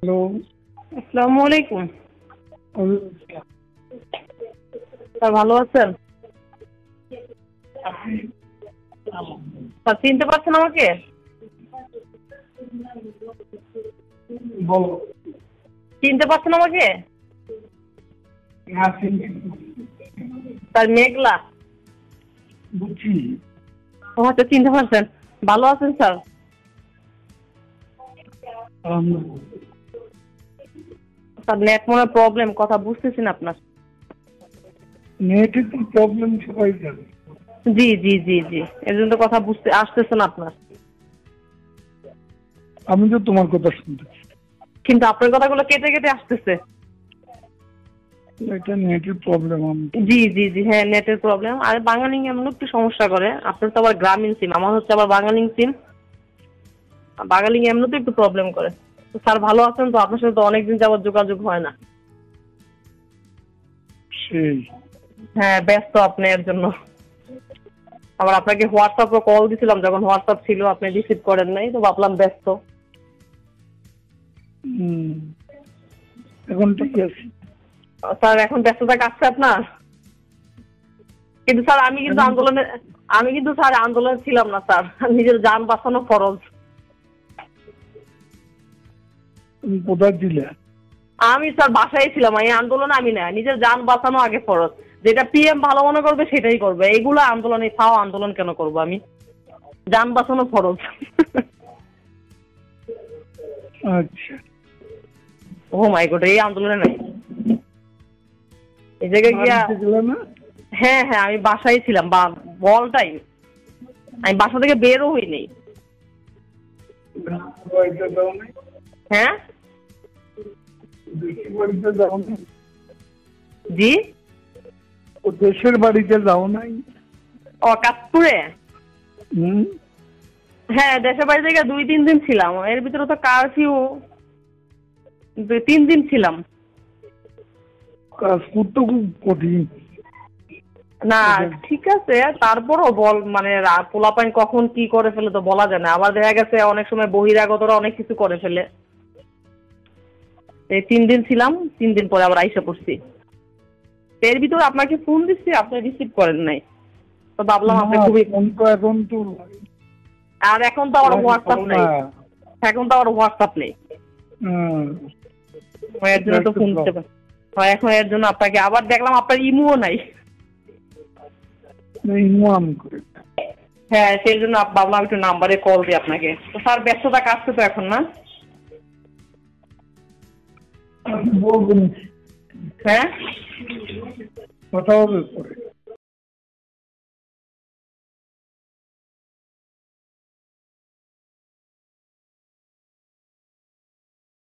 Hello. আসসালামু আলাইকুম। Sir ভালো আছেন? স্যার চিনতে পারছেন আমাকে? বলো। চিনতে পারছেন আমাকে? হ্যাঁ, চিনছি। স্যার মেঘলা। বুঝছি। ও আচ্ছা, চিনতে পারছেন। ভালো আছেন স্যার? স্যার নেট মনে প্রবলেম, কথা বুঝতেছি না আপনার। নেটের তো প্রবলেম সবাই জানে। জি জি জি জি, এর জন্য কথা বুঝতে আসতেছে না আপনার। আমি তো তোমার কথা শুনতেছি। কিন্তু আপনার কথাগুলো কেটে কেটে আসতেছে। এটা নেটের প্রবলেম। জি জি জি, হ্যাঁ নেটের প্রবলেম। আর বাঙালিং এমন একটু সমস্যা করে। আপনার তো আবার গ্রামীণ সিম, আমার হচ্ছে আবার বাঙালিং সিম। বাঙালিং এমনিতে একটু প্রবলেম করে। তো স্যার ভালো আছেন তো? আপনার সাথে তো অনেকদিন যাবত যোগাযোগ হয় না। সেই হ্যাঁ ব্যস্ত আপনি এর জন্য। আবার আপনাকে হোয়াটসঅ্যাপে কল দিছিলাম, যখন হোয়াটসঅ্যাপ ছিল আপনি রিসিভ করেন নাই, তো ভাবলাম ব্যস্ত। এখন ঠিক আছে। স্যার এখন ব্যস্ততা কাটছে আপনার? কিন্তু স্যার আমি কিন্তু স্যার আন্দোলনে ছিলাম না স্যার। নিজের জান বাঁচানো ফরজ। তুমি কোথায় ছিলে? আমি স্যার বাসায় ছিলাম, এই আন্দোলনে আমি না, নিজের জান বাঁচানো আগে ফরজ। যেটা পিএম ভালো মনে করবে সেটাই করবে, এইগুলো আন্দোলনে ফাও আন্দোলন কেন করবো আমি? জান বাঁচানো ফরজ। আচ্ছা। ও মাই গড, এই আন্দোলনে নাই। এই জায়গায় গিয়া না। হ্যাঁ হ্যাঁ, আমি বাসায় ছিলাম বা বল টাইম। আমি বাসা থেকে বেরও হই নাই। হ্যাঁ জি, ও দেশের বাড়িতে যাও নাই? ও কাশপুরে। হুম। হ্যাঁ দেশের বাড়ি থেকে 2-3 দিন ছিলাম, এর ভিতরে তো কারফিউ। 3 দিন ছিলাম। কাশপুর তো খুব কঠিন। না ঠিক আছে, তারপরও বল মানে পোলাপাইন কখন কি করে ফেলে তো বলা যায় না। আবার দেখা গেছে অনেক সময় বহিরাগতরা অনেক কিছু করে ফেলে। এই 3 দিন ছিলাম, 3 দিন পরে আবার আইসা পড়ছি। এর ভিতরে আপনাকে ফোন দিচ্ছি, আপনি রিসিভ করেন নাই, তো ভাবলাম আপনি খুবই। এখন তো আর এখন তো আমার হোয়াটসঅ্যাপ নেই। এখন তো আমার হোয়াটসঅ্যাপ নেই। এর জন্য তো ফোন দিতে পারি। হয় এখন এর জন্য আপনাকে আবার দেখলাম আপনার ইমুও নাই। হ্যাঁ সেই জন্য ভাবলাম একটু নাম্বারে কল দিই আপনাকে। তো স্যার ব্যস্ততা কাটছে তো এখন না? বলবেন। হ্যাঁ কথা হবে পরে।